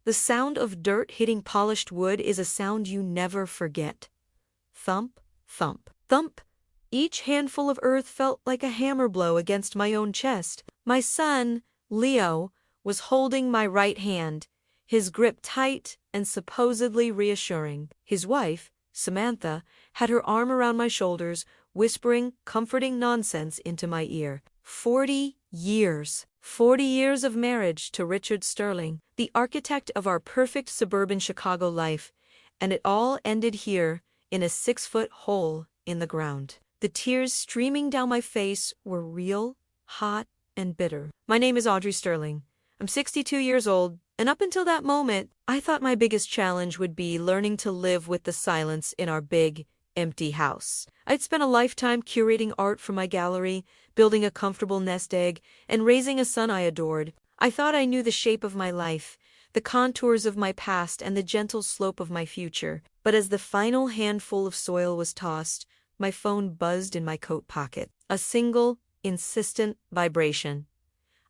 The sound of dirt hitting polished wood is a sound you never forget. Thump, thump, thump. Each handful of earth felt like a hammer blow against my own chest. My son, Leo, was holding my right hand, his grip tight and supposedly reassuring. His wife, Samantha, had her arm around my shoulders, whispering comforting nonsense into my ear. 40 years. 40 years of marriage to Richard Sterling, the architect of our perfect suburban Chicago life, and it all ended here, in a 6-foot hole in the ground. The tears streaming down my face were real, hot, and bitter. My name is Audrey Sterling. I'm 62 years old, and up until that moment, I thought my biggest challenge would be learning to live with the silence in our big, empty house. I'd spent a lifetime curating art for my gallery, building a comfortable nest egg, and raising a son I adored. I thought I knew the shape of my life, the contours of my past, and the gentle slope of my future. But as the final handful of soil was tossed, my phone buzzed in my coat pocket. A single, insistent vibration.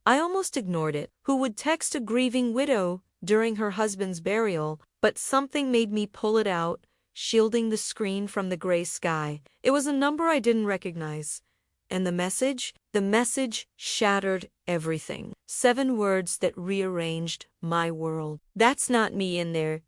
I almost ignored it. Who would text a grieving widow during her husband's burial? But something made me pull it out, shielding the screen from the gray sky. It was a number I didn't recognize. And the message? The message shattered everything. 7 words that rearranged my world. "That's not me in there, ...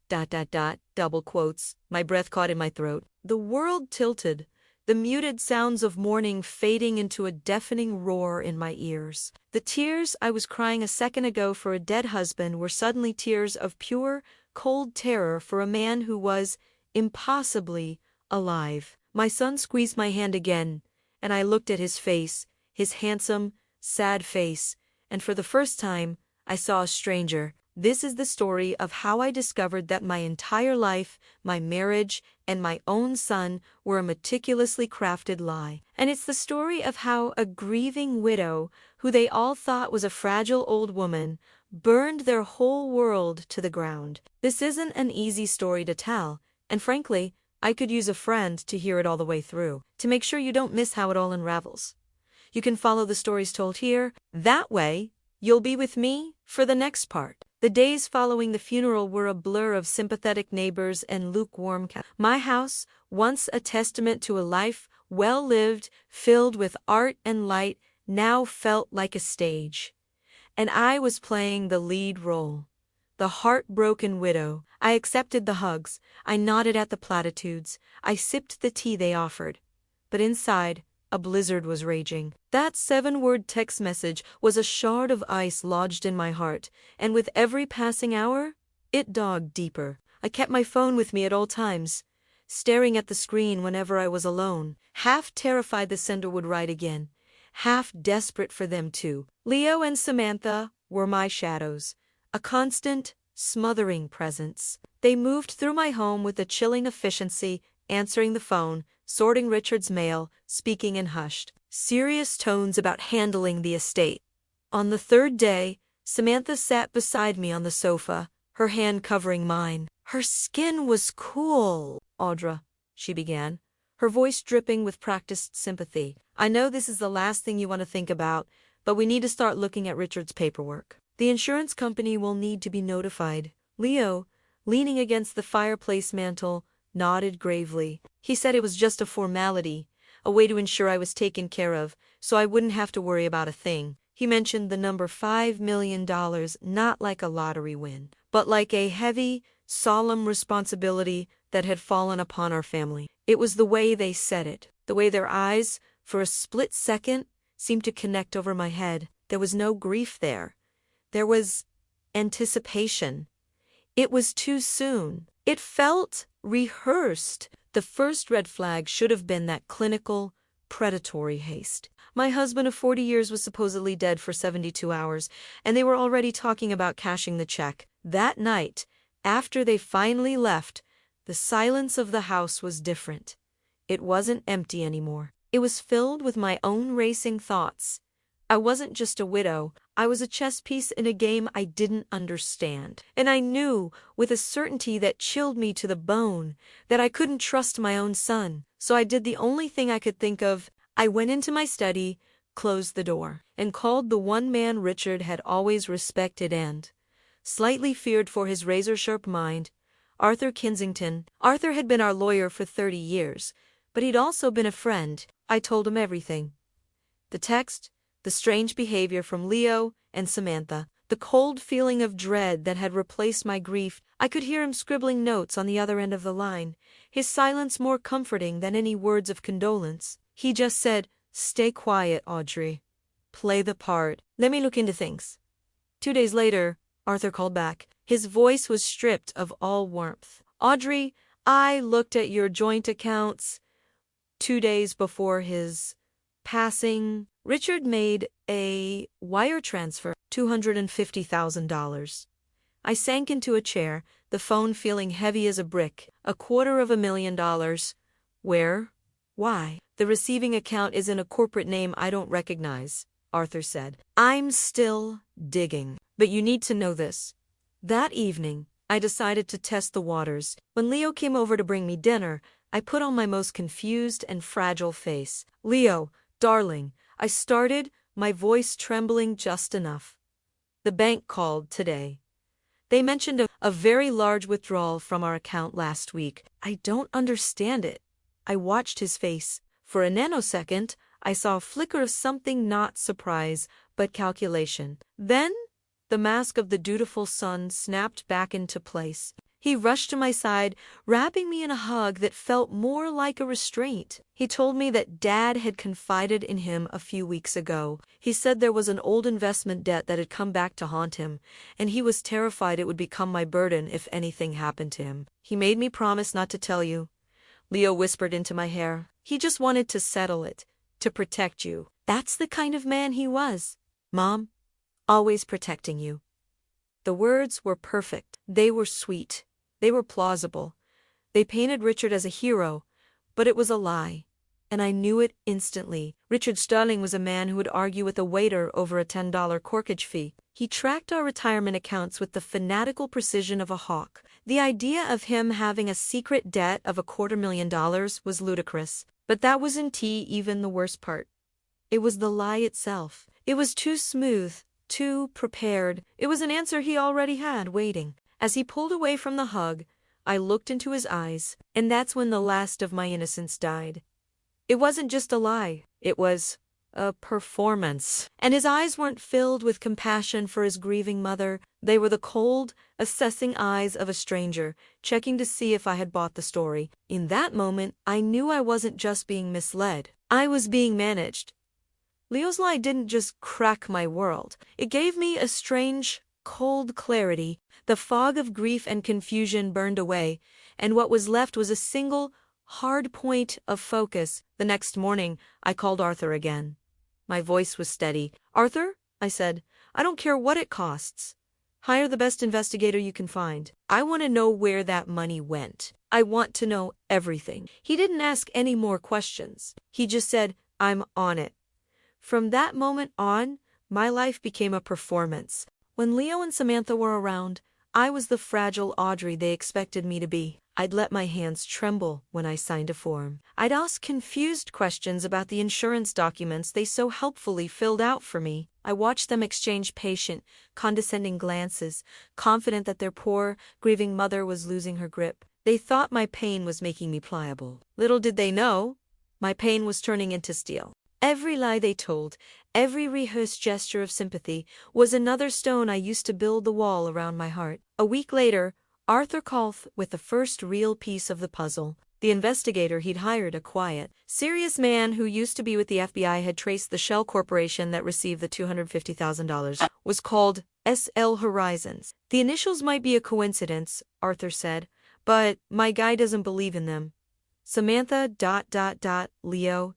double quotes, my breath caught in my throat. The world tilted, the muted sounds of mourning fading into a deafening roar in my ears. The tears I was crying a second ago for a dead husband were suddenly tears of pure, cold terror for a man who was impossibly alive. My son squeezed my hand again, and I looked at his face, his handsome, sad face, and for the first time, I saw a stranger. This is the story of how I discovered that my entire life, my marriage, and my own son were a meticulously crafted lie. And it's the story of how a grieving widow, who they all thought was a fragile old woman, burned their whole world to the ground. This isn't an easy story to tell, and frankly, I could use a friend to hear it all the way through, to make sure you don't miss how it all unravels. You can follow the stories told here. That way, you'll be with me for the next part. The days following the funeral were a blur of sympathetic neighbors and lukewarm My house, once a testament to a life well lived, filled with art and light, now felt like a stage. And I was playing the lead role. The heartbroken widow. I accepted the hugs, I nodded at the platitudes, I sipped the tea they offered. But inside, a blizzard was raging. That 7-word text message was a shard of ice lodged in my heart, and with every passing hour, it dug deeper. I kept my phone with me at all times, staring at the screen whenever I was alone, half terrified the sender would write again, half desperate for them too. Leo and Samantha were my shadows, a constant, smothering presence. They moved through my home with a chilling efficiency, answering the phone, sorting Richard's mail, speaking in hushed, serious tones about handling the estate. On the 3rd day, Samantha sat beside me on the sofa, her hand covering mine. Her skin was cool. "Audra," she began, her voice dripping with practiced sympathy. "I know this is the last thing you want to think about, but we need to start looking at Richard's paperwork. The insurance company will need to be notified." Leo, leaning against the fireplace mantel, nodded gravely. He said it was just a formality, a way to ensure I was taken care of, so I wouldn't have to worry about a thing. He mentioned the number $5 million not like a lottery win, but like a heavy, solemn responsibility that had fallen upon our family. It was the way they said it, the way their eyes, for a split second, seemed to connect over my head. There was no grief there. There was anticipation. It was too soon. It felt rehearsed. The first red flag should have been that clinical, predatory haste. My husband of 40 years was supposedly dead for 72 hours, and they were already talking about cashing the check. That night, after they finally left, the silence of the house was different. It wasn't empty anymore. It was filled with my own racing thoughts. I wasn't just a widow, I was a chess piece in a game I didn't understand. And I knew, with a certainty that chilled me to the bone, that I couldn't trust my own son. So I did the only thing I could think of. I went into my study, closed the door, and called the one man Richard had always respected and slightly feared for his razor-sharp mind. Arthur Kensington. Arthur had been our lawyer for 30 years, but he'd also been a friend. I told him everything. The text, the strange behavior from Leo and Samantha, the cold feeling of dread that had replaced my grief. I could hear him scribbling notes on the other end of the line, his silence more comforting than any words of condolence. He just said, "Stay quiet, Audrey. Play the part. Let me look into things." 2 days later, Arthur called back. His voice was stripped of all warmth. "Audrey, I looked at your joint accounts." 2 days before his passing, Richard made a wire transfer, $250,000. I sank into a chair, the phone feeling heavy as a brick. $250,000. Where? Why? "The receiving account is in a corporate name I don't recognize," Arthur said. "I'm still digging. But you need to know this." That evening, I decided to test the waters. When Leo came over to bring me dinner, I put on my most confused and fragile face. "Leo, darling," I started, my voice trembling just enough. "The bank called today. They mentioned a very large withdrawal from our account last week." "I don't understand it." I watched his face. For a nanosecond, I saw a flicker of something, not surprise, but calculation. Then, the mask of the dutiful son snapped back into place. He rushed to my side, wrapping me in a hug that felt more like a restraint. He told me that Dad had confided in him a few weeks ago. He said there was an old investment debt that had come back to haunt him, and he was terrified it would become my burden if anything happened to him. "He made me promise not to tell you," Leo whispered into my hair. "He just wanted to settle it, to protect you." That's the kind of man he was. Mom, always protecting you. The words were perfect. They were sweet. They were plausible. They painted Richard as a hero, but it was a lie. And I knew it instantly. Richard Sterling was a man who would argue with a waiter over a $10 corkage fee. He tracked our retirement accounts with the fanatical precision of a hawk. The idea of him having a secret debt of $250,000 was ludicrous. But that wasn't even the worst part. It was the lie itself. It was too smooth, too prepared. It was an answer he already had waiting. As he pulled away from the hug, I looked into his eyes, and that's when the last of my innocence died. It wasn't just a lie. It was a performance. And his eyes weren't filled with compassion for his grieving mother. They were the cold, assessing eyes of a stranger, checking to see if I had bought the story. In that moment, I knew I wasn't just being misled. I was being managed. Leo's lie didn't just crack my world. It gave me a strange, cold clarity. The fog of grief and confusion burned away, and what was left was a single, hard point of focus. The next morning, I called Arthur again. My voice was steady. "Arthur," I said, "I don't care what it costs. Hire the best investigator you can find. I want to know where that money went. I want to know everything." He didn't ask any more questions. He just said, "I'm on it." From that moment on, my life became a performance. When Leo and Samantha were around, I was the fragile Audrey they expected me to be. I'd let my hands tremble when I signed a form. I'd ask confused questions about the insurance documents they so helpfully filled out for me. I watched them exchange patient, condescending glances, confident that their poor, grieving mother was losing her grip. They thought my pain was making me pliable. Little did they know, my pain was turning into steel. Every lie they told, every rehearsed gesture of sympathy, was another stone I used to build the wall around my heart. A week later, Arthur called with the first real piece of the puzzle. The investigator he'd hired, a quiet, serious man who used to be with the FBI, had traced the shell corporation that received the $250,000, was called SL Horizons. The initials might be a coincidence, Arthur said, but my guy doesn't believe in them. Samantha ... Leo ...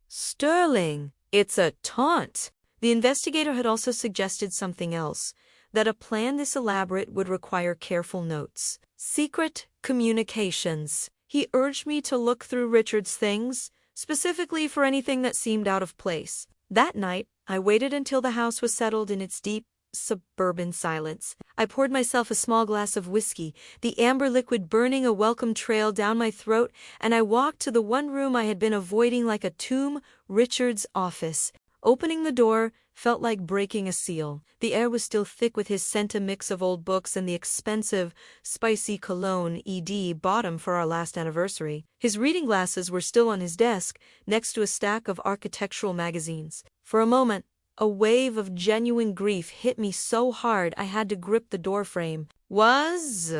Sterling. It's a taunt. The investigator had also suggested something else, that a plan this elaborate would require careful notes. Secret communications. He urged me to look through Richard's things, specifically for anything that seemed out of place. That night, I waited until the house was settled in its deep, suburban silence. I poured myself a small glass of whiskey, the amber liquid burning a welcome trail down my throat, and I walked to the one room I had been avoiding like a tomb, Richard's office. Opening the door, felt like breaking a seal. The air was still thick with his scent, a mix of old books and the expensive, spicy cologne bought him for our last anniversary. His reading glasses were still on his desk, next to a stack of architectural magazines. For a moment, a wave of genuine grief hit me so hard I had to grip the doorframe. Was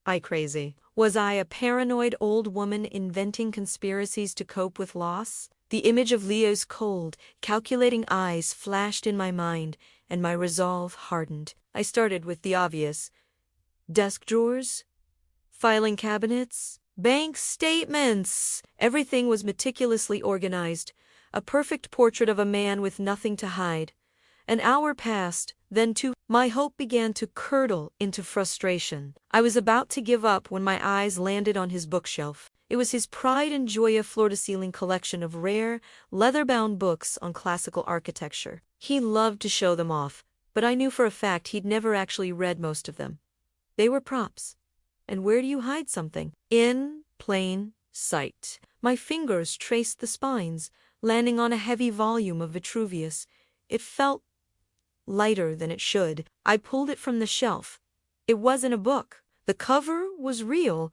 I crazy? Was I a paranoid old woman inventing conspiracies to cope with loss? The image of Leo's cold, calculating eyes flashed in my mind, and my resolve hardened. I started with the obvious. Desk drawers? Filing cabinets? Bank statements! Everything was meticulously organized, a perfect portrait of a man with nothing to hide. An hour passed, then two. My hope began to curdle into frustration. I was about to give up when my eyes landed on his bookshelf. It was his pride and joy, a floor-to-ceiling collection of rare, leather-bound books on classical architecture. He loved to show them off, but I knew for a fact he'd never actually read most of them. They were props. And where do you hide something? In plain sight. My fingers traced the spines, landing on a heavy volume of Vitruvius. It felt lighter than it should. I pulled it from the shelf. It wasn't a book. The cover was real,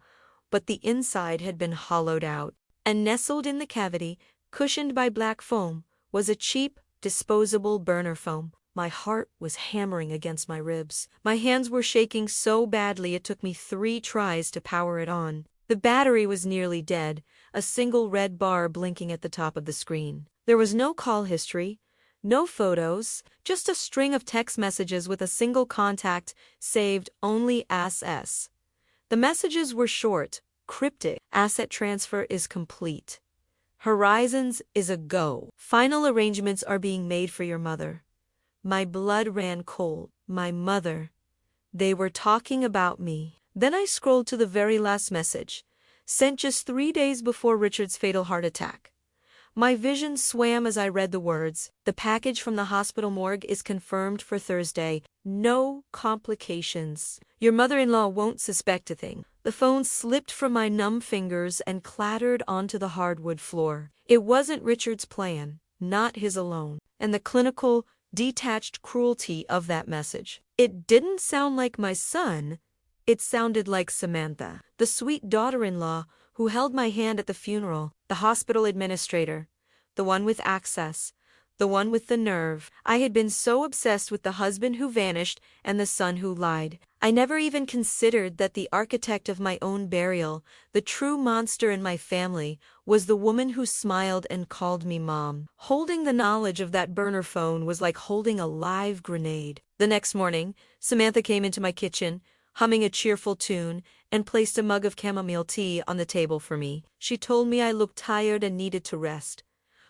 but the inside had been hollowed out. And nestled in the cavity, cushioned by black foam, was a cheap, disposable burner phone. My heart was hammering against my ribs. My hands were shaking so badly it took me 3 tries to power it on. The battery was nearly dead, a single red bar blinking at the top of the screen. There was no call history, no photos, just a string of text messages with a single contact saved only SS. The messages were short, cryptic. Asset transfer is complete. Horizons is a go. Final arrangements are being made for your mother. My blood ran cold. My mother. They were talking about me. Then I scrolled to the very last message, sent just 3 days before Richard's fatal heart attack. My vision swam as I read the words. The package from the hospital morgue is confirmed for Thursday. No complications. Your mother-in-law won't suspect a thing. The phone slipped from my numb fingers and clattered onto the hardwood floor. It wasn't Richard's plan, not his alone. And the clinical, detached cruelty of that message. It didn't sound like my son. It sounded like Samantha, the sweet daughter-in-law who held my hand at the funeral, the hospital administrator, the one with access, the one with the nerve. I had been so obsessed with the husband who vanished and the son who lied. I never even considered that the architect of my own burial, the true monster in my family, was the woman who smiled and called me mom. Holding the knowledge of that burner phone was like holding a live grenade. The next morning, Samantha came into my kitchen, humming a cheerful tune, and placed a mug of chamomile tea on the table for me. She told me I looked tired and needed to rest,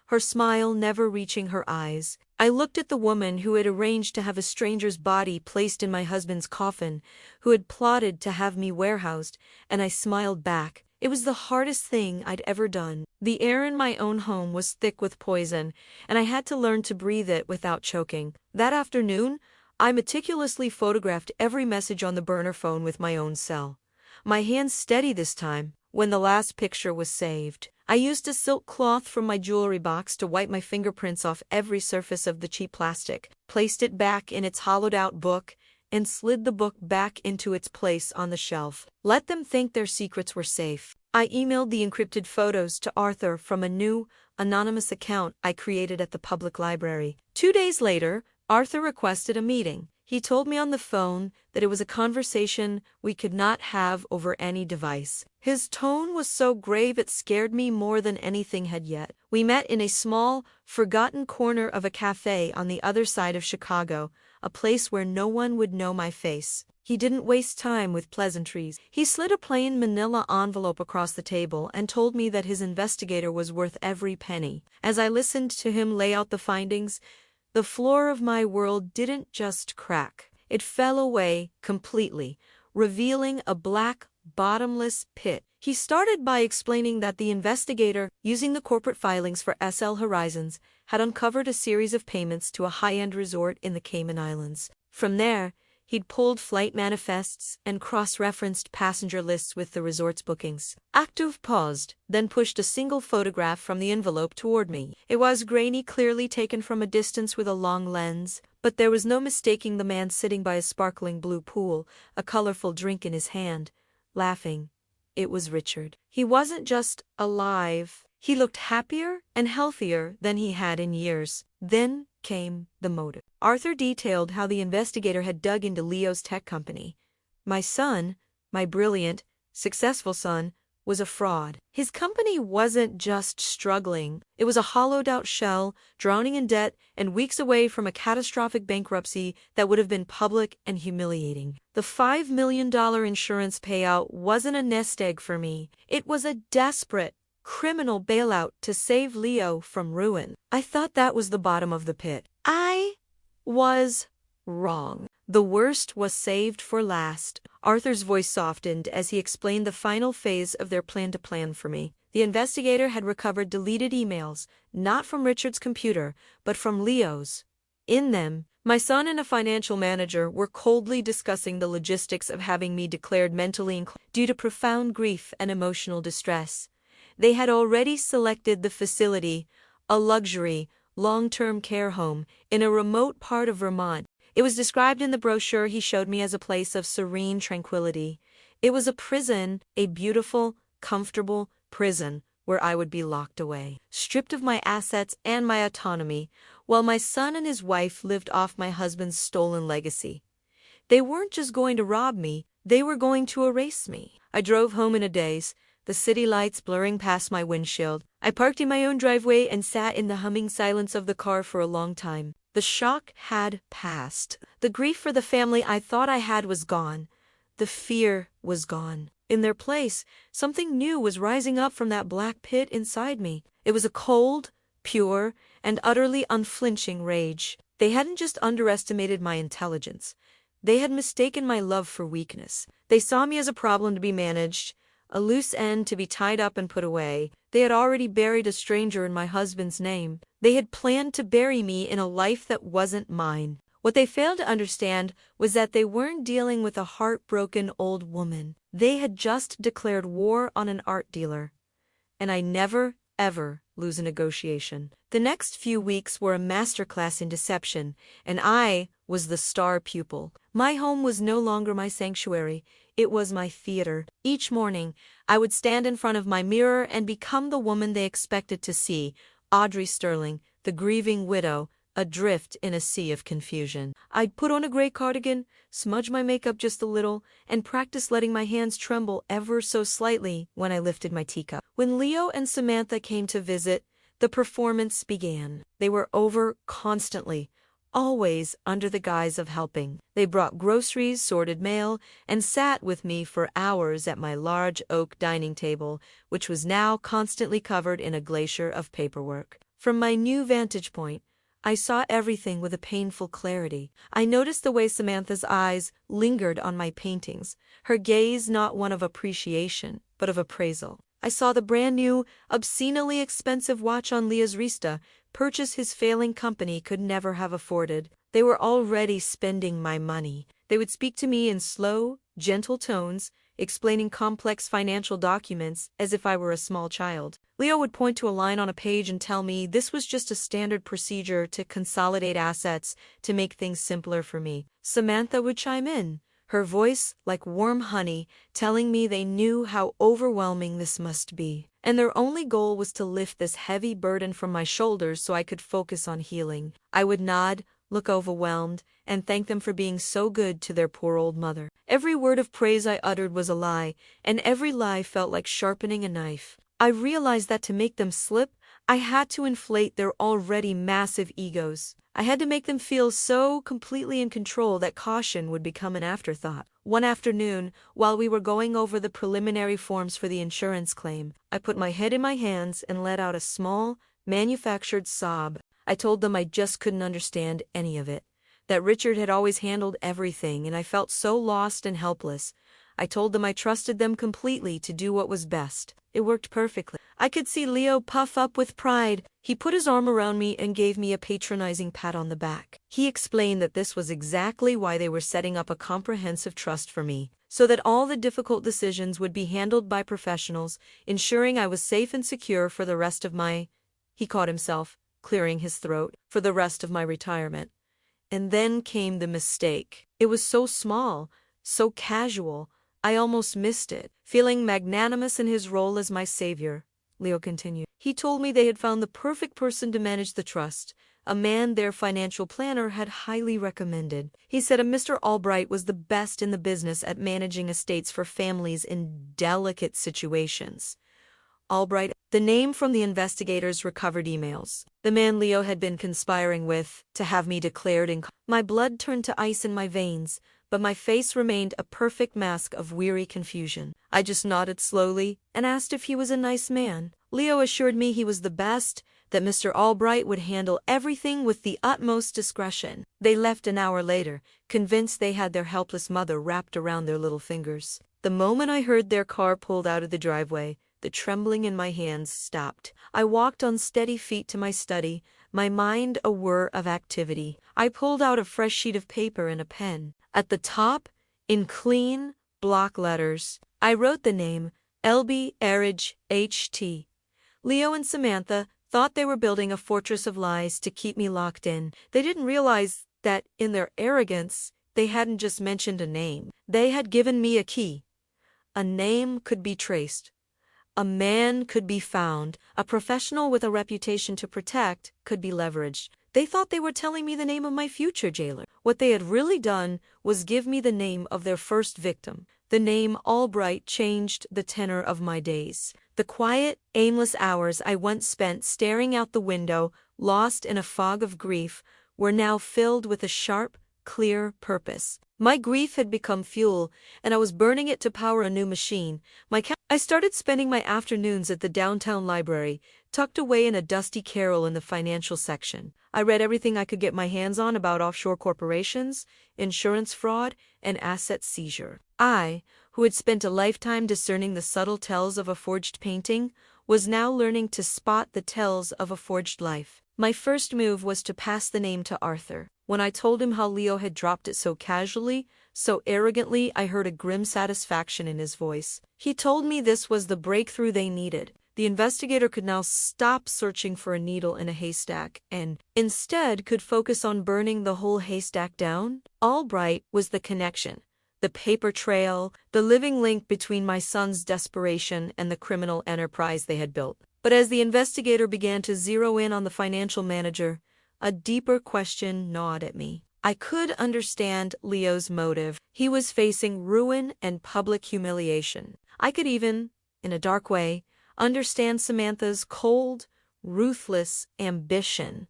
her smile never reaching her eyes. I looked at the woman who had arranged to have a stranger's body placed in my husband's coffin, who had plotted to have me warehoused, and I smiled back. It was the hardest thing I'd ever done. The air in my own home was thick with poison, and I had to learn to breathe it without choking. That afternoon, I meticulously photographed every message on the burner phone with my own cell. My hands steady this time. When the last picture was saved, I used a silk cloth from my jewelry box to wipe my fingerprints off every surface of the cheap plastic, placed it back in its hollowed-out book, and slid the book back into its place on the shelf. Let them think their secrets were safe. I emailed the encrypted photos to Arthur from a new, anonymous account I created at the public library. 2 days later, Arthur requested a meeting. He told me on the phone that it was a conversation we could not have over any device. His tone was so grave it scared me more than anything had yet. We met in a small, forgotten corner of a cafe on the other side of Chicago, a place where no one would know my face. He didn't waste time with pleasantries. He slid a plain manila envelope across the table and told me that his investigator was worth every penny. As I listened to him lay out the findings, the floor of my world didn't just crack. It fell away completely, revealing a black, bottomless pit. He started by explaining that the investigator, using the corporate filings for SL Horizons, had uncovered a series of payments to a high-end resort in the Cayman Islands. From there, He'd pulled flight manifests and cross-referenced passenger lists with the resort's bookings. Active paused, then pushed a single photograph from the envelope toward me. It was grainy, clearly taken from a distance with a long lens, but there was no mistaking the man sitting by a sparkling blue pool, a colorful drink in his hand, laughing. It was Richard. He wasn't just alive. He looked happier and healthier than he had in years. Then came the motive. Arthur detailed how the investigator had dug into Leo's tech company. My son, my brilliant, successful son, was a fraud. His company wasn't just struggling. It was a hollowed-out shell, drowning in debt, and weeks away from a catastrophic bankruptcy that would have been public and humiliating. The $5 million insurance payout wasn't a nest egg for me. It was a desperate, criminal bailout to save Leo from ruin. I thought that was the bottom of the pit. I was wrong. The worst was saved for last. Arthur's voice softened as he explained the final phase of their plan for me. The investigator had recovered deleted emails, not from Richard's computer, but from Leo's. In them, my son and a financial manager were coldly discussing the logistics of having me declared mentally inclined due to profound grief and emotional distress. They had already selected the facility, a luxury, long-term care home, in a remote part of Vermont. It was described in the brochure he showed me as a place of serene tranquility. It was a prison, a beautiful, comfortable prison, where I would be locked away, stripped of my assets and my autonomy, while my son and his wife lived off my husband's stolen legacy. They weren't just going to rob me, they were going to erase me. I drove home in a daze, the city lights blurring past my windshield. I parked in my own driveway and sat in the humming silence of the car for a long time. The shock had passed. The grief for the family I thought I had was gone. The fear was gone. In their place, something new was rising up from that black pit inside me. It was a cold, pure, and utterly unflinching rage. They hadn't just underestimated my intelligence. They had mistaken my love for weakness. They saw me as a problem to be managed, a loose end to be tied up and put away. They had already buried a stranger in my husband's name. They had planned to bury me in a life that wasn't mine. What they failed to understand was that they weren't dealing with a heartbroken old woman. They had just declared war on an art dealer. And I never, ever lose a negotiation. The next few weeks were a masterclass in deception, and I was the star pupil. My home was no longer my sanctuary. It was my theater. Each morning, I would stand in front of my mirror and become the woman they expected to see, Audrey Sterling, the grieving widow, adrift in a sea of confusion. I'd put on a gray cardigan, smudge my makeup just a little, and practice letting my hands tremble ever so slightly when I lifted my teacup. When Leo and Samantha came to visit, the performance began. They were over constantly, always under the guise of helping. They brought groceries, sorted mail, and sat with me for hours at my large oak dining table, which was now constantly covered in a glacier of paperwork. From my new vantage point, I saw everything with a painful clarity. I noticed the way Samantha's eyes lingered on my paintings, her gaze not one of appreciation, but of appraisal. I saw the brand-new, obscenely expensive watch on Leo's wrist, purchase his failing company could never have afforded. They were already spending my money. They would speak to me in slow, gentle tones, explaining complex financial documents as if I were a small child. Leo would point to a line on a page and tell me this was just a standard procedure to consolidate assets to make things simpler for me. Samantha would chime in, her voice like warm honey, telling me they knew how overwhelming this must be. And their only goal was to lift this heavy burden from my shoulders so I could focus on healing. I would nod, look overwhelmed, and thank them for being so good to their poor old mother. Every word of praise I uttered was a lie, and every lie felt like sharpening a knife. I realized that to make them slip, I had to inflate their already massive egos. I had to make them feel so completely in control that caution would become an afterthought. One afternoon, while we were going over the preliminary forms for the insurance claim, I put my head in my hands and let out a small, manufactured sob. I told them I just couldn't understand any of it, that Richard had always handled everything, and I felt so lost and helpless. I told them I trusted them completely to do what was best. It worked perfectly. I could see Leo puff up with pride. He put his arm around me and gave me a patronizing pat on the back. He explained that this was exactly why they were setting up a comprehensive trust for me, so that all the difficult decisions would be handled by professionals, ensuring I was safe and secure for the rest of my, he caught himself, clearing his throat, for the rest of my retirement. And then came the mistake. It was so small, so casual, I almost missed it. Feeling magnanimous in his role as my savior, Leo continued. He told me they had found the perfect person to manage the trust, a man their financial planner had highly recommended. He said a Mr. Albright was the best in the business at managing estates for families in delicate situations. Albright, the name from the investigators' recovered emails. The man Leo had been conspiring with to have me declared in. My blood turned to ice in my veins, but my face remained a perfect mask of weary confusion. I just nodded slowly and asked if he was a nice man. Leo assured me he was the best, that Mr. Albright would handle everything with the utmost discretion. They left an hour later, convinced they had their helpless mother wrapped around their little fingers. The moment I heard their car pulled out of the driveway, the trembling in my hands stopped. I walked on steady feet to my study, my mind a whir of activity. I pulled out a fresh sheet of paper and a pen. At the top, in clean, block letters, I wrote the name, L.B. Arridge, H.T. Leo and Samantha thought they were building a fortress of lies to keep me locked in. They didn't realize that, in their arrogance, they hadn't just mentioned a name. They had given me a key. A name could be traced. A man could be found. A professional with a reputation to protect could be leveraged. They thought they were telling me the name of my future jailer. What they had really done was give me the name of their first victim. The name Albright changed the tenor of my days. The quiet, aimless hours I once spent staring out the window, lost in a fog of grief, were now filled with a sharp, clear purpose. My grief had become fuel, and I was burning it to power a new machine. I started spending my afternoons at the downtown library, tucked away in a dusty carrel in the financial section. I read everything I could get my hands on about offshore corporations, insurance fraud, and asset seizure. I, who had spent a lifetime discerning the subtle tells of a forged painting, was now learning to spot the tells of a forged life. My first move was to pass the name to Arthur. When I told him how Leo had dropped it so casually, so arrogantly, I heard a grim satisfaction in his voice. He told me this was the breakthrough they needed. The investigator could now stop searching for a needle in a haystack and, instead, could focus on burning the whole haystack down. Albright was the connection, the paper trail, the living link between my son's desperation and the criminal enterprise they had built. But as the investigator began to zero in on the financial manager, a deeper question gnawed at me. I could understand Leo's motive. He was facing ruin and public humiliation. I could even, in a dark way, understand Samantha's cold, ruthless ambition.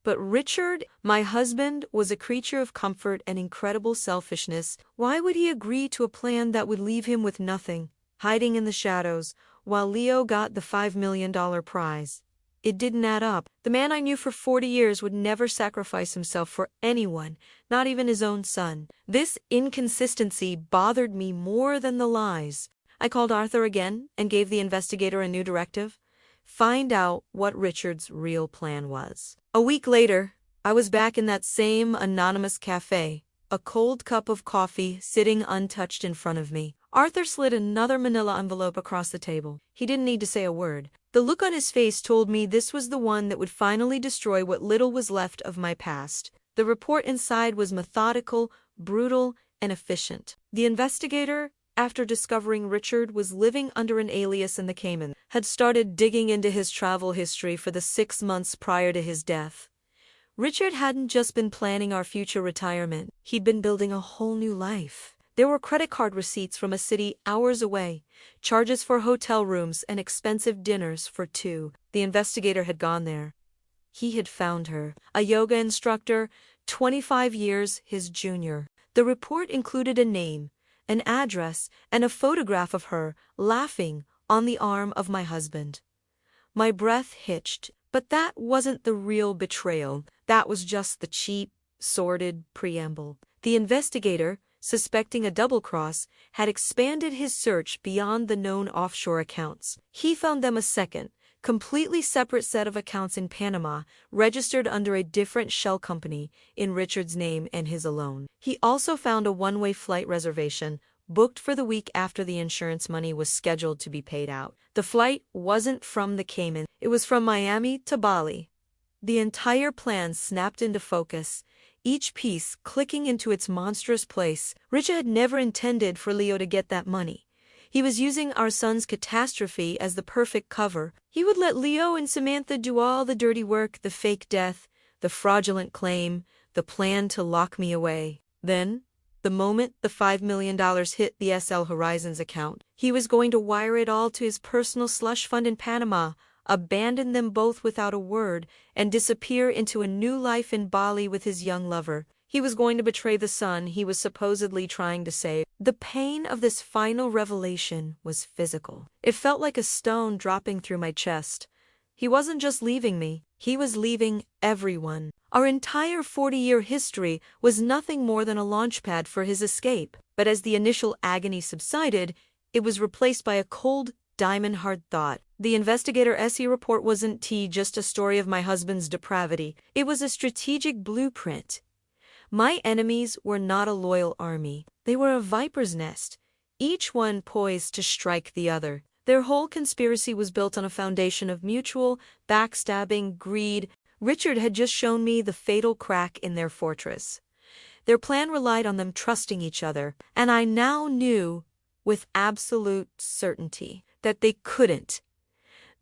But Richard, my husband, was a creature of comfort and incredible selfishness. Why would he agree to a plan that would leave him with nothing, hiding in the shadows, while Leo got the $5 million prize? It didn't add up. The man I knew for 40 years would never sacrifice himself for anyone, not even his own son. This inconsistency bothered me more than the lies. I called Arthur again and gave the investigator a new directive: find out what Richard's real plan was. A week later, I was back in that same anonymous cafe, a cold cup of coffee sitting untouched in front of me. Arthur slid another manila envelope across the table. He didn't need to say a word. The look on his face told me this was the one that would finally destroy what little was left of my past. The report inside was methodical, brutal, and efficient. The investigator, after discovering Richard was living under an alias in the Caymans, had started digging into his travel history for the 6 months prior to his death. Richard hadn't just been planning our future retirement, he'd been building a whole new life. There were credit card receipts from a city hours away, charges for hotel rooms and expensive dinners for two. The investigator had gone there. He had found her, a yoga instructor, 25 years his junior. The report included a name, an address, and a photograph of her, laughing, on the arm of my husband. My breath hitched, but that wasn't the real betrayal. That was just the cheap, sordid preamble. The investigator, suspecting a double-cross, had expanded his search beyond the known offshore accounts. He found them a second, completely separate set of accounts in Panama, registered under a different shell company, in Richard's name and his alone. He also found a one-way flight reservation, booked for the week after the insurance money was scheduled to be paid out. The flight wasn't from the Cayman, it was from Miami to Bali. The entire plan snapped into focus, each piece clicking into its monstrous place. Richard had never intended for Leo to get that money. He was using our son's catastrophe as the perfect cover. He would let Leo and Samantha do all the dirty work, the fake death, the fraudulent claim, the plan to lock me away. Then, the moment the $5 million hit the SL Horizons account, he was going to wire it all to his personal slush fund in Panama, abandon them both without a word, and disappear into a new life in Bali with his young lover. He was going to betray the son he was supposedly trying to save. The pain of this final revelation was physical. It felt like a stone dropping through my chest. He wasn't just leaving me, he was leaving everyone. Our entire 40-year history was nothing more than a launchpad for his escape. But as the initial agony subsided, it was replaced by a cold, diamond-hard thought. The investigator SE report wasn't just a story of my husband's depravity. It was a strategic blueprint. My enemies were not a loyal army. They were a viper's nest, each one poised to strike the other. Their whole conspiracy was built on a foundation of mutual, backstabbing, greed. Richard had just shown me the fatal crack in their fortress. Their plan relied on them trusting each other, and I now knew, with absolute certainty, that they couldn't.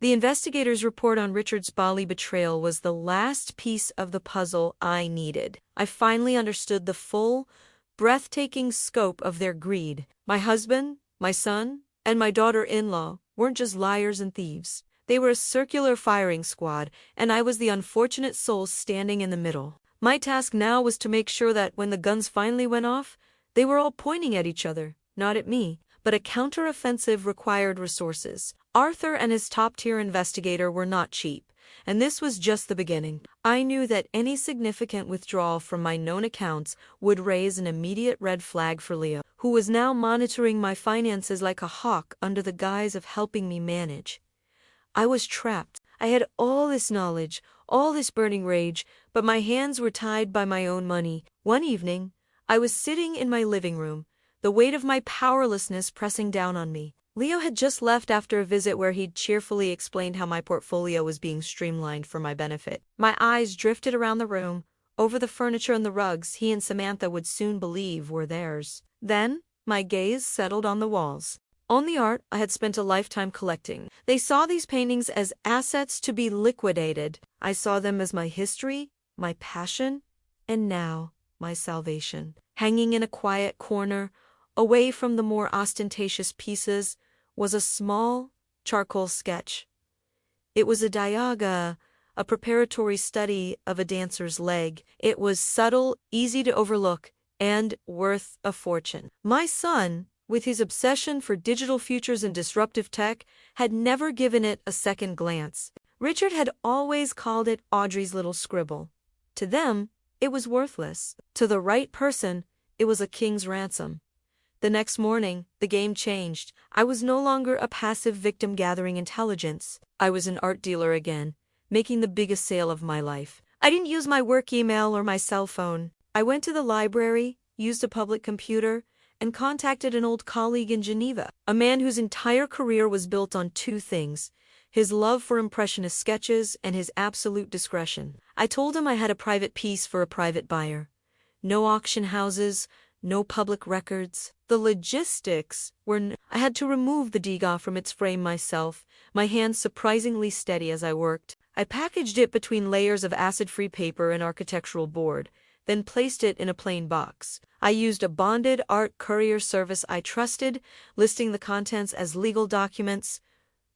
The investigator's report on Richard's Bali betrayal was the last piece of the puzzle I needed. I finally understood the full, breathtaking scope of their greed. My husband, my son, and my daughter-in-law weren't just liars and thieves. They were a circular firing squad, and I was the unfortunate soul standing in the middle. My task now was to make sure that when the guns finally went off, they were all pointing at each other, not at me. But a counteroffensive required resources. Arthur and his top-tier investigator were not cheap, and this was just the beginning. I knew that any significant withdrawal from my known accounts would raise an immediate red flag for Leo, who was now monitoring my finances like a hawk under the guise of helping me manage. I was trapped. I had all this knowledge, all this burning rage, but my hands were tied by my own money. One evening, I was sitting in my living room, the weight of my powerlessness pressing down on me. Leo had just left after a visit where he'd cheerfully explained how my portfolio was being streamlined for my benefit. My eyes drifted around the room, over the furniture and the rugs he and Samantha would soon believe were theirs. Then, my gaze settled on the walls. On the art I had spent a lifetime collecting. They saw these paintings as assets to be liquidated. I saw them as my history, my passion, and now, my salvation. Hanging in a quiet corner, away from the more ostentatious pieces, was a small, charcoal sketch. It was a diaga, a preparatory study of a dancer's leg. It was subtle, easy to overlook, and worth a fortune. My son, with his obsession for digital futures and disruptive tech, had never given it a second glance. Richard had always called it Audrey's little scribble. To them, it was worthless. To the right person, it was a king's ransom. The next morning, the game changed. I was no longer a passive victim gathering intelligence. I was an art dealer again, making the biggest sale of my life. I didn't use my work email or my cell phone. I went to the library, used a public computer, and contacted an old colleague in Geneva, a man whose entire career was built on two things: his love for impressionist sketches and his absolute discretion. I told him I had a private piece for a private buyer. No auction houses, no public records. The logistics were I had to remove the Degas from its frame myself, my hands surprisingly steady as I worked. I packaged it between layers of acid-free paper and architectural board, then placed it in a plain box. I used a bonded art courier service I trusted, listing the contents as legal documents.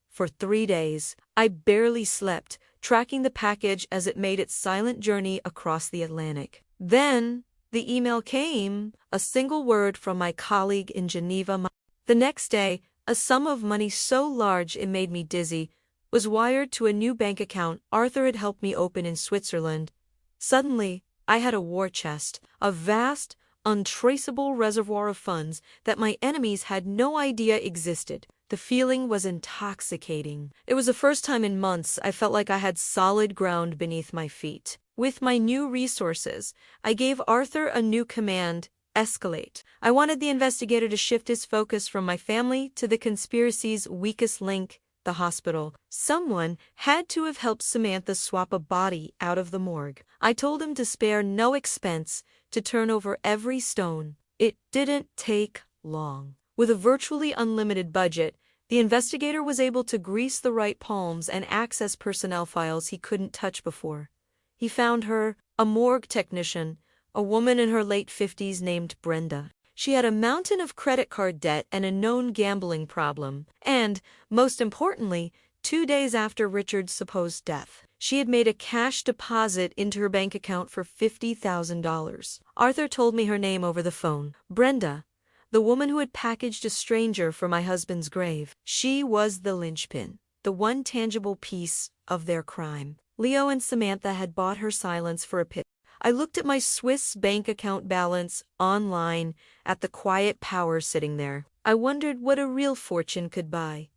For 3 days, I barely slept, tracking the package as it made its silent journey across the Atlantic. Then, the email came, a single word from my colleague in Geneva. The next day, a sum of money so large it made me dizzy was wired to a new bank account Arthur had helped me open in Switzerland. Suddenly, I had a war chest, a vast, untraceable reservoir of funds that my enemies had no idea existed. The feeling was intoxicating. It was the first time in months I felt like I had solid ground beneath my feet. With my new resources, I gave Arthur a new command: escalate. I wanted the investigator to shift his focus from my family to the conspiracy's weakest link, the hospital. Someone had to have helped Samantha swap a body out of the morgue. I told him to spare no expense, to turn over every stone. It didn't take long. With a virtually unlimited budget, the investigator was able to grease the right palms and access personnel files he couldn't touch before. He found her, a morgue technician, a woman in her late 50s named Brenda. She had a mountain of credit card debt and a known gambling problem, and, most importantly, 2 days after Richard's supposed death, she had made a cash deposit into her bank account for $50,000. Arthur told me her name over the phone: Brenda, the woman who had packaged a stranger for my husband's grave. She was the linchpin, the one tangible piece of their crime. Leo and Samantha had bought her silence for a pit. I looked at my Swiss bank account balance online, at the quiet power sitting there. I wondered what a real fortune could buy.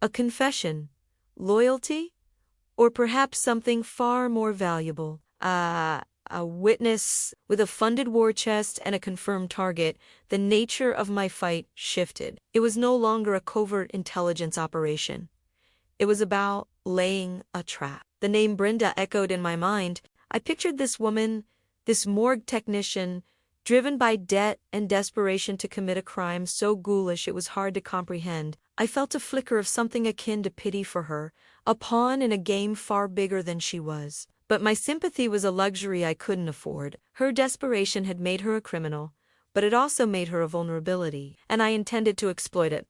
A confession, loyalty, or perhaps something far more valuable. A witness. With a funded war chest and a confirmed target, the nature of my fight shifted. It was no longer a covert intelligence operation. It was about laying a trap. The name Brenda echoed in my mind. I pictured this woman, this morgue technician, driven by debt and desperation to commit a crime so ghoulish it was hard to comprehend. I felt a flicker of something akin to pity for her, a pawn in a game far bigger than she was. But my sympathy was a luxury I couldn't afford. Her desperation had made her a criminal, but it also made her a vulnerability, and I intended to exploit it.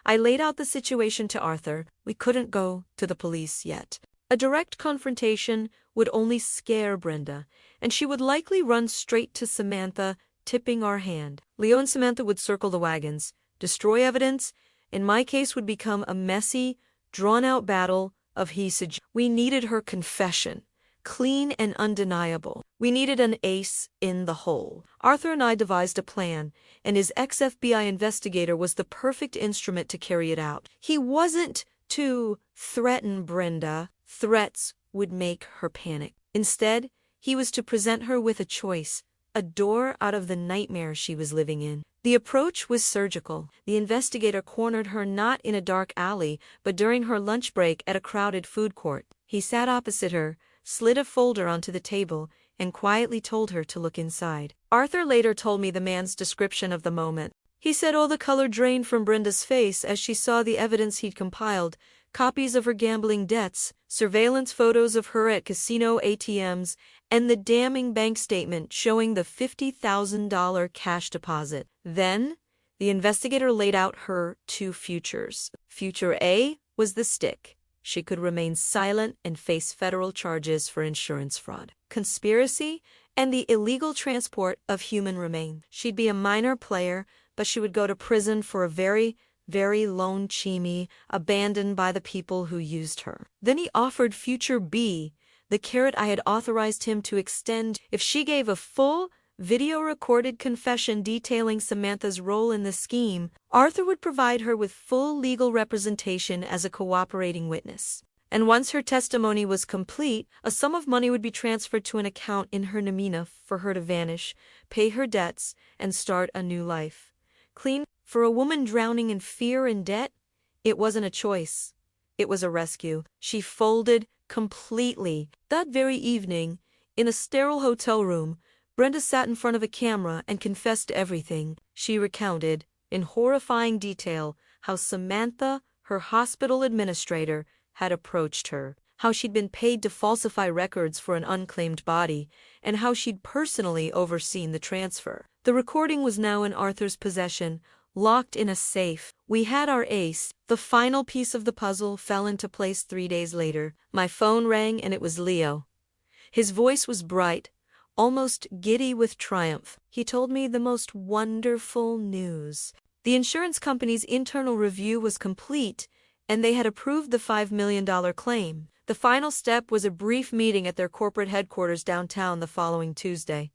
I laid out the situation to Arthur. We couldn't go to the police yet. A direct confrontation would only scare Brenda, and she would likely run straight to Samantha, tipping our hand. Leo and Samantha would circle the wagons, destroy evidence. In my case would become a messy, drawn-out battle of he said. We needed her confession, clean and undeniable. We needed an ace in the hole. Arthur and I devised a plan, and his ex-FBI investigator was the perfect instrument to carry it out. He wasn't to threaten Brenda. Threats would make her panic. Instead, he was to present her with a choice, a door out of the nightmare she was living in. The approach was surgical. The investigator cornered her not in a dark alley, but during her lunch break at a crowded food court. He sat opposite her, slid a folder onto the table, and quietly told her to look inside. Arthur later told me the man's description of the moment. He said all the color drained from Brenda's face as she saw the evidence he'd compiled: copies of her gambling debts, surveillance photos of her at casino ATMs, and the damning bank statement showing the $50,000 cash deposit. Then, the investigator laid out her two futures. Future A was the stick. She could remain silent and face federal charges for insurance fraud, conspiracy, and the illegal transport of human remains. She'd be a minor player, but she would go to prison for a very lone chimney, abandoned by the people who used her. Then he offered future B, the carrot I had authorized him to extend. If she gave a full, video-recorded confession detailing Samantha's role in the scheme, Arthur would provide her with full legal representation as a cooperating witness. And once her testimony was complete, a sum of money would be transferred to an account in her nomina for her to vanish, pay her debts, and start a new life. Clean. For a woman drowning in fear and debt, it wasn't a choice. It was a rescue. She folded completely. That very evening, in a sterile hotel room, Brenda sat in front of a camera and confessed everything. She recounted, in horrifying detail, how Samantha, her hospital administrator, had approached her, how she'd been paid to falsify records for an unclaimed body, and how she'd personally overseen the transfer. The recording was now in Arthur's possession, locked in a safe. We had our ace. The final piece of the puzzle fell into place 3 days later. My phone rang and it was Leo. His voice was bright, almost giddy with triumph. He told me the most wonderful news. The insurance company's internal review was complete, and they had approved the $5 million claim. The final step was a brief meeting at their corporate headquarters downtown the following Tuesday.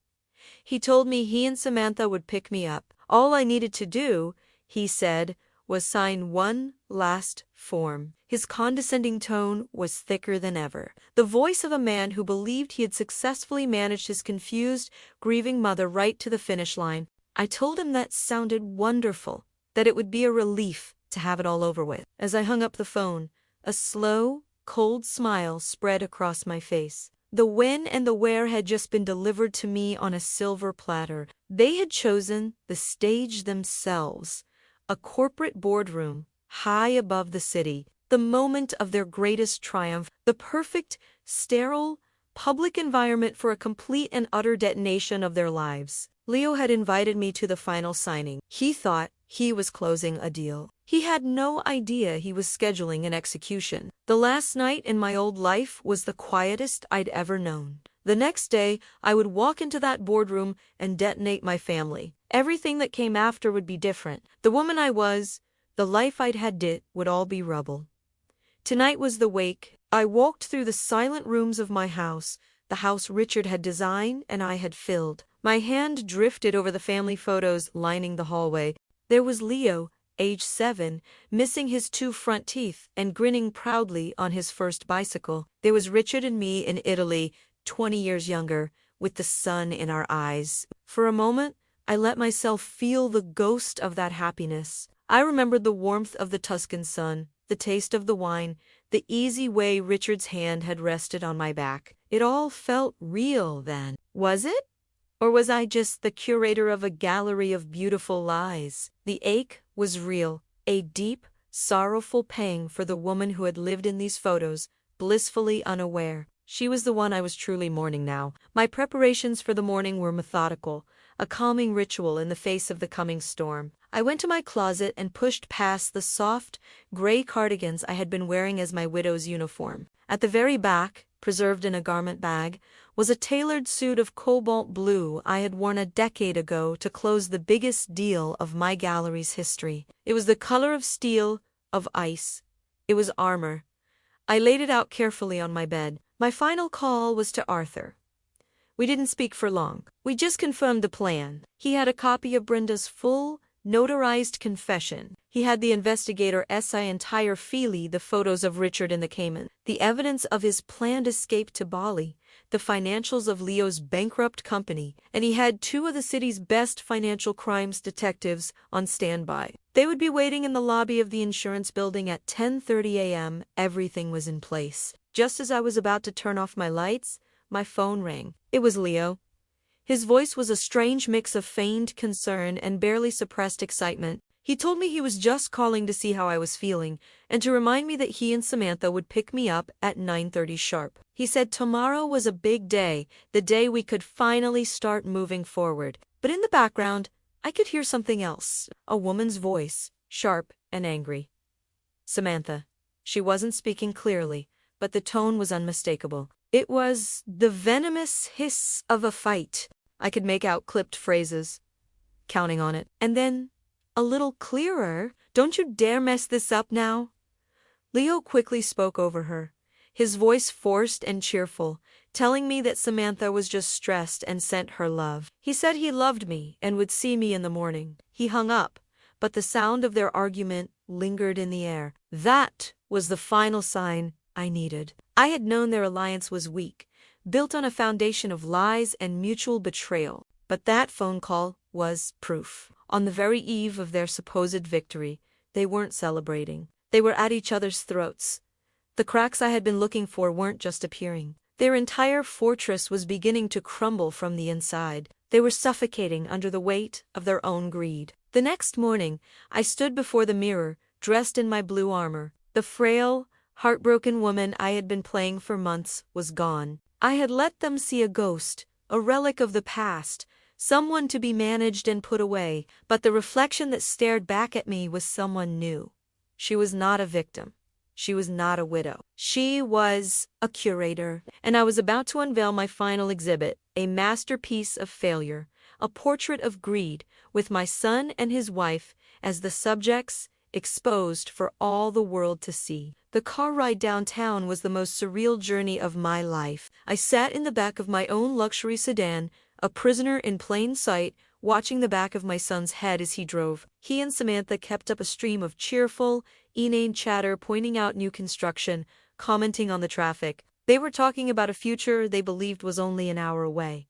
He told me he and Samantha would pick me up. All I needed to do, he said, was sign one last form. His condescending tone was thicker than ever. The voice of a man who believed he had successfully managed his confused, grieving mother right to the finish line. I told him that sounded wonderful, that it would be a relief to have it all over with. As I hung up the phone, a slow, cold smile spread across my face. The when and the where had just been delivered to me on a silver platter. They had chosen the stage themselves, a corporate boardroom high above the city, the moment of their greatest triumph, the perfect, sterile, public environment for a complete and utter detonation of their lives. Leo had invited me to the final signing. He thought he was closing a deal. He had no idea he was scheduling an execution. The last night in my old life was the quietest I'd ever known. The next day, I would walk into that boardroom and detonate my family. Everything that came after would be different. The woman I was, the life I'd had would all be rubble. Tonight was the wake. I walked through the silent rooms of my house, the house Richard had designed and I had filled. My hand drifted over the family photos lining the hallway. There was Leo, age 7, missing his 2 front teeth and grinning proudly on his first bicycle. There was Richard and me in Italy, 20 years younger, with the sun in our eyes. For a moment, I let myself feel the ghost of that happiness. I remembered the warmth of the Tuscan sun, the taste of the wine, the easy way Richard's hand had rested on my back. It all felt real then. Was it? Or was I just the curator of a gallery of beautiful lies? The ache was real, a deep, sorrowful pang for the woman who had lived in these photos, blissfully unaware. She was the one I was truly mourning now. My preparations for the morning were methodical, a calming ritual in the face of the coming storm. I went to my closet and pushed past the soft, gray cardigans I had been wearing as my widow's uniform. At the very back, preserved in a garment bag, was a tailored suit of cobalt blue I had worn a decade ago to close the biggest deal of my gallery's history. It was the color of steel, of ice. It was armor. I laid it out carefully on my bed. My final call was to Arthur. We didn't speak for long. We just confirmed the plan. He had a copy of Brenda's full, notarized confession. He had the investigator entire Feely the photos of Richard in the Cayman, the evidence of his planned escape to Bali, the financials of Leo's bankrupt company, and he had 2 of the city's best financial crimes detectives on standby. They would be waiting in the lobby of the insurance building at 10:30 a.m. Everything was in place. Just as I was about to turn off my lights, my phone rang. It was Leo. His voice was a strange mix of feigned concern and barely suppressed excitement. He told me he was just calling to see how I was feeling, and to remind me that he and Samantha would pick me up at 9:30 sharp. He said tomorrow was a big day, the day we could finally start moving forward. But in the background, I could hear something else, a woman's voice, sharp and angry. Samantha. She wasn't speaking clearly, but the tone was unmistakable. It was the venomous hiss of a fight. I could make out clipped phrases, counting on it. And then, a little clearer, "Don't you dare mess this up now." Leo quickly spoke over her, his voice forced and cheerful, telling me that Samantha was just stressed and sent her love. He said he loved me and would see me in the morning. He hung up, but the sound of their argument lingered in the air. That was the final sign I needed. I had known their alliance was weak, built on a foundation of lies and mutual betrayal. But that phone call was proof. On the very eve of their supposed victory, they weren't celebrating. They were at each other's throats. The cracks I had been looking for weren't just appearing. Their entire fortress was beginning to crumble from the inside. They were suffocating under the weight of their own greed. The next morning, I stood before the mirror, dressed in my blue armor. The frail, heartbroken woman I had been playing for months was gone. I had let them see a ghost, a relic of the past, someone to be managed and put away, but the reflection that stared back at me was someone new. She was not a victim. She was not a widow. She was a curator, and I was about to unveil my final exhibit, a masterpiece of failure, a portrait of greed, with my son and his wife as the subjects, exposed for all the world to see. The car ride downtown was the most surreal journey of my life. I sat in the back of my own luxury sedan, a prisoner in plain sight, watching the back of my son's head as he drove. He and Samantha kept up a stream of cheerful, inane chatter, pointing out new construction, commenting on the traffic. They were talking about a future they believed was only an hour away.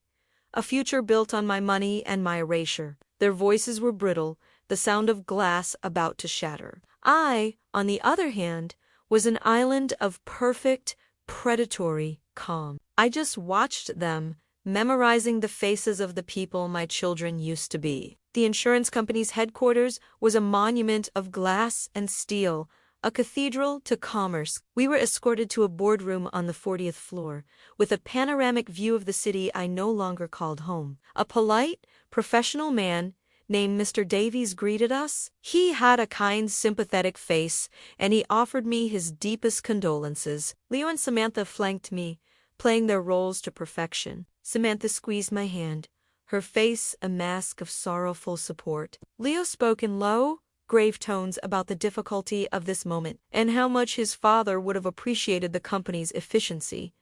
A future built on my money and my erasure. Their voices were brittle, the sound of glass about to shatter. I, on the other hand, was an island of perfect, predatory calm. I just watched them, memorizing the faces of the people my children used to be. The insurance company's headquarters was a monument of glass and steel, a cathedral to commerce. We were escorted to a boardroom on the 40th floor, with a panoramic view of the city I no longer called home. A polite, professional man named Mr. Davies greeted us. He had a kind, sympathetic face, and he offered me his deepest condolences. Leo and Samantha flanked me, playing their roles to perfection. Samantha squeezed my hand, her face a mask of sorrowful support. Leo spoke in low, grave tones about the difficulty of this moment, and how much his father would have appreciated the company's efficiency.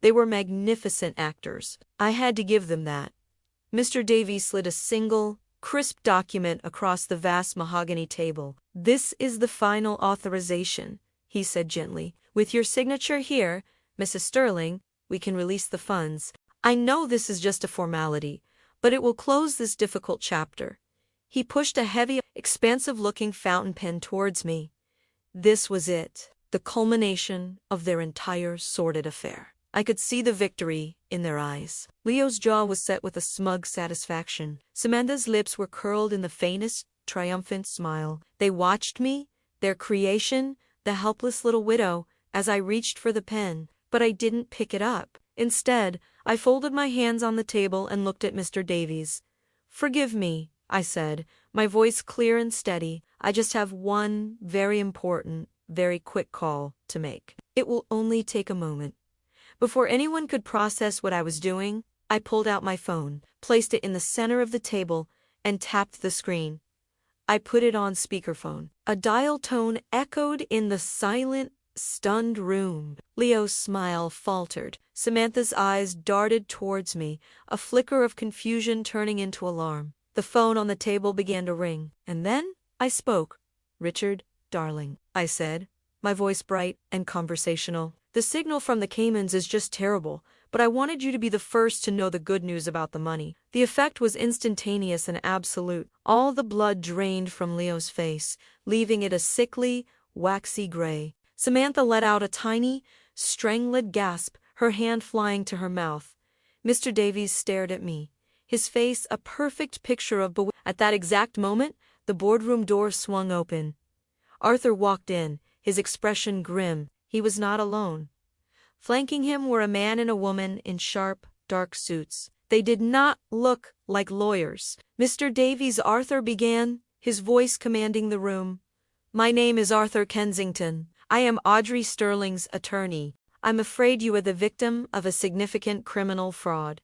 They were magnificent actors. I had to give them that. Mr. Davies slid a single, crisp document across the vast mahogany table. "This is the final authorization," he said gently. "With your signature here, Mrs. Sterling, we can release the funds. I know this is just a formality, but it will close this difficult chapter." He pushed a heavy, expansive-looking fountain pen towards me. This was it, the culmination of their entire sordid affair. I could see the victory in their eyes. Leo's jaw was set with a smug satisfaction. Samantha's lips were curled in the faintest, triumphant smile. They watched me, their creation, the helpless little widow, as I reached for the pen, but I didn't pick it up. Instead, I folded my hands on the table and looked at Mr. Davies. "Forgive me," I said, my voice clear and steady. "I just have one very important, very quick call to make. It will only take a moment." Before anyone could process what I was doing, I pulled out my phone, placed it in the center of the table, and tapped the screen. I put it on speakerphone. A dial tone echoed in the silent, stunned room. Leo's smile faltered. Samantha's eyes darted towards me, a flicker of confusion turning into alarm. The phone on the table began to ring, and then I spoke. "Richard, darling," I said, my voice bright and conversational. "The signal from the Caymans is just terrible, but I wanted you to be the first to know the good news about the money." The effect was instantaneous and absolute. All the blood drained from Leo's face, leaving it a sickly, waxy gray. Samantha let out a tiny, strangled gasp, her hand flying to her mouth. Mr. Davies stared at me, his face a perfect picture of bewilderment. At that exact moment, the boardroom door swung open. Arthur walked in, his expression grim. He was not alone. Flanking him were a man and a woman in sharp, dark suits. They did not look like lawyers. "Mr. Davies," Arthur began, his voice commanding the room. "My name is Arthur Kensington. I am Audrey Sterling's attorney. I'm afraid you are the victim of a significant criminal fraud."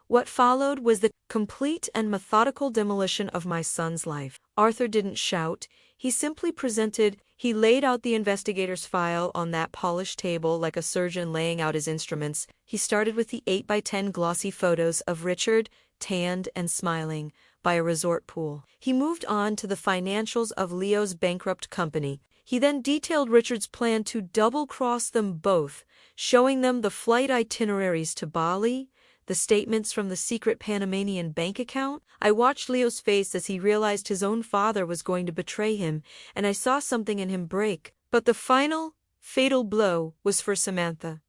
What followed was the complete and methodical demolition of my son's life. Arthur didn't shout. He simply presented. He laid out the investigator's file on that polished table like a surgeon laying out his instruments. He started with the 8x10 glossy photos of Richard, tanned and smiling, by a resort pool. He moved on to the financials of Leo's bankrupt company. He then detailed Richard's plan to double-cross them both, showing them the flight itineraries to Bali, the statements from the secret Panamanian bank account. I watched Leo's face as he realized his own father was going to betray him, and I saw something in him break. But the final, fatal blow was for Samantha.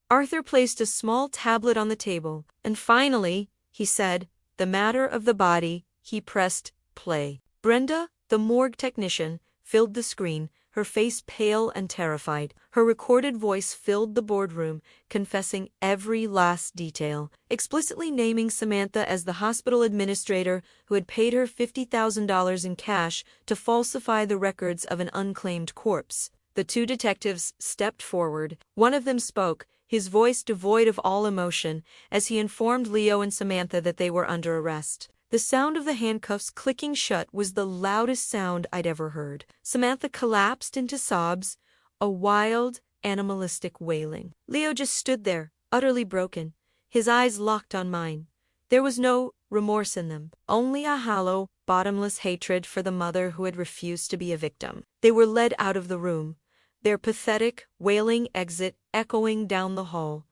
Arthur placed a small tablet on the table, and finally, he said, "The matter of the body." He pressed play. Brenda, the morgue technician, filled the screen, her face pale and terrified. Her recorded voice filled the boardroom, confessing every last detail, explicitly naming Samantha as the hospital administrator who had paid her $50,000 in cash to falsify the records of an unclaimed corpse. The two detectives stepped forward. One of them spoke, his voice devoid of all emotion, as he informed Leo and Samantha that they were under arrest. The sound of the handcuffs clicking shut was the loudest sound I'd ever heard. Samantha collapsed into sobs, a wild, animalistic wailing. Leo just stood there, utterly broken, his eyes locked on mine. There was no remorse in them, only a hollow, bottomless hatred for the mother who had refused to be a victim. They were led out of the room, their pathetic, wailing exit echoing down the hall.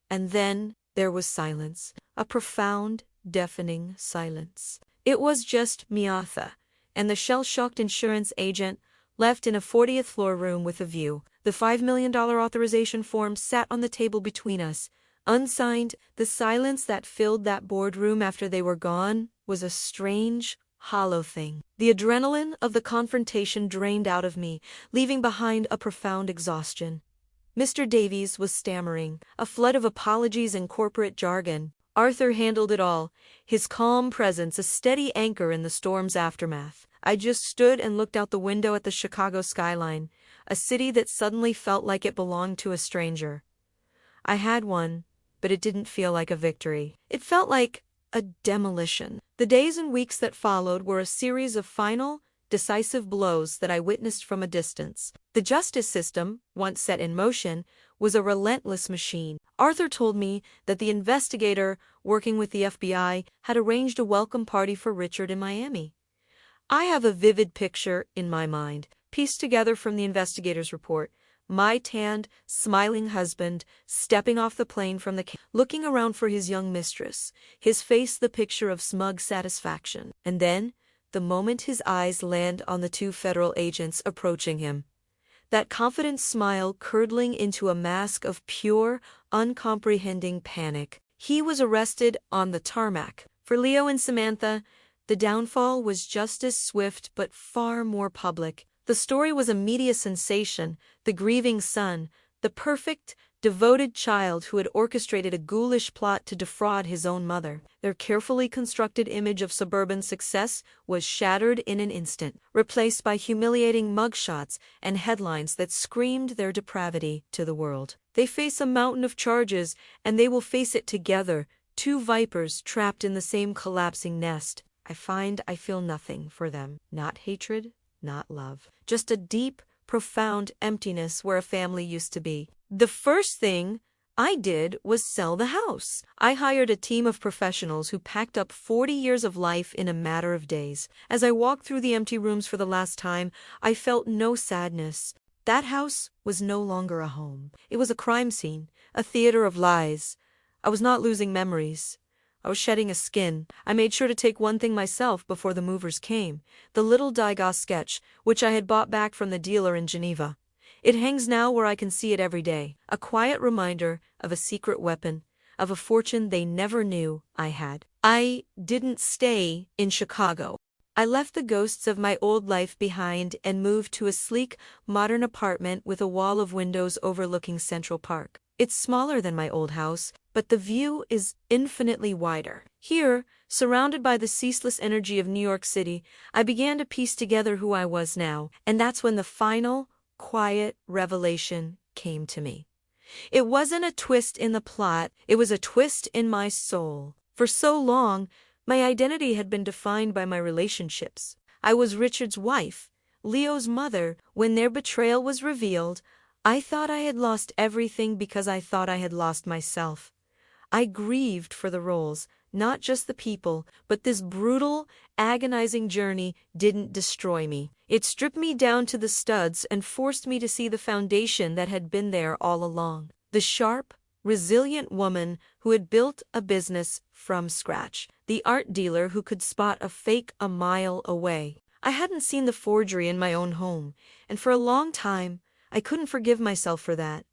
And then there was silence, a profound, deafening silence. It was just Miatha and the shell-shocked insurance agent left in a 40th floor room with a view. The $5 million authorization form sat on the table between us, unsigned. The silence that filled that boardroom after they were gone was a strange, hollow thing. The adrenaline of the confrontation drained out of me, leaving behind a profound exhaustion. Mr. Davies was stammering, a flood of apologies and corporate jargon. Arthur handled it all, his calm presence a steady anchor in the storm's aftermath. I just stood and looked out the window at the Chicago skyline, a city that suddenly felt like it belonged to a stranger. I had won, but it didn't feel like a victory. It felt like a demolition. The days and weeks that followed were a series of final, decisive blows that I witnessed from a distance. The justice system, once set in motion, was a relentless machine. Arthur told me that the investigator working with the FBI had arranged a welcome party for Richard in Miami. I have a vivid picture in my mind, pieced together from the investigator's report. My tanned, smiling husband stepping off the plane from the looking around for his young mistress, his face the picture of smug satisfaction. And then, the moment his eyes land on the two federal agents approaching him, that confident smile curdling into a mask of pure, uncomprehending panic. He was arrested on the tarmac. For Leo and Samantha, the downfall was just as swift but far more public. The story was a media sensation, the grieving son, the perfect, devoted child who had orchestrated a ghoulish plot to defraud his own mother. Their carefully constructed image of suburban success was shattered in an instant, replaced by humiliating mugshots and headlines that screamed their depravity to the world. They face a mountain of charges, and they will face it together, two vipers trapped in the same collapsing nest. I feel nothing for them. Not hatred, not love. Just a deep, profound emptiness where a family used to be. The first thing I did was sell the house. I hired a team of professionals who packed up 40 years of life in a matter of days. As I walked through the empty rooms for the last time, I felt no sadness. That house was no longer a home. It was a crime scene, a theater of lies. I was not losing memories. I was shedding a skin. I made sure to take one thing myself before the movers came, the little Degas sketch, which I had bought back from the dealer in Geneva. It hangs now where I can see it every day, a quiet reminder of a secret weapon, of a fortune they never knew I had. I didn't stay in Chicago. I left the ghosts of my old life behind and moved to a sleek, modern apartment with a wall of windows overlooking Central Park. It's smaller than my old house, but the view is infinitely wider. Here, surrounded by the ceaseless energy of New York City, I began to piece together who I was now, and that's when the final, quiet revelation came to me. It wasn't a twist in the plot, it was a twist in my soul. For so long, my identity had been defined by my relationships. I was Richard's wife, Leo's mother. When their betrayal was revealed, I thought I had lost everything because I thought I had lost myself. I grieved for the roles, not just the people, but this brutal, agonizing journey didn't destroy me. It stripped me down to the studs and forced me to see the foundation that had been there all along. The sharp, resilient woman who had built a business from scratch. The art dealer who could spot a fake a mile away. I hadn't seen the forgery in my own home, and for a long time, I couldn't forgive myself for that.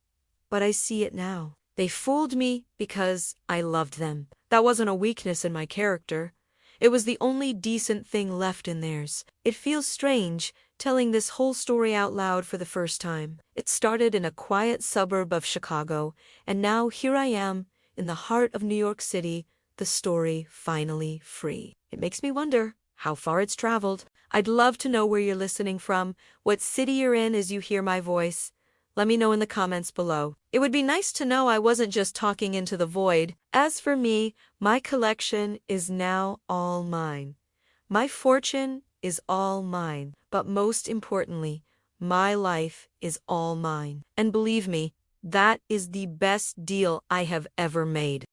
But I see it now. They fooled me because I loved them. That wasn't a weakness in my character. It was the only decent thing left in theirs. It feels strange, telling this whole story out loud for the first time. It started in a quiet suburb of Chicago, and now here I am, in the heart of New York City, the story finally free. It makes me wonder how far it's traveled. I'd love to know where you're listening from, what city you're in as you hear my voice. Let me know in the comments below. It would be nice to know I wasn't just talking into the void. As for me, my collection is now all mine. My fortune is all mine, but most importantly, my life is all mine. And believe me, that is the best deal I have ever made.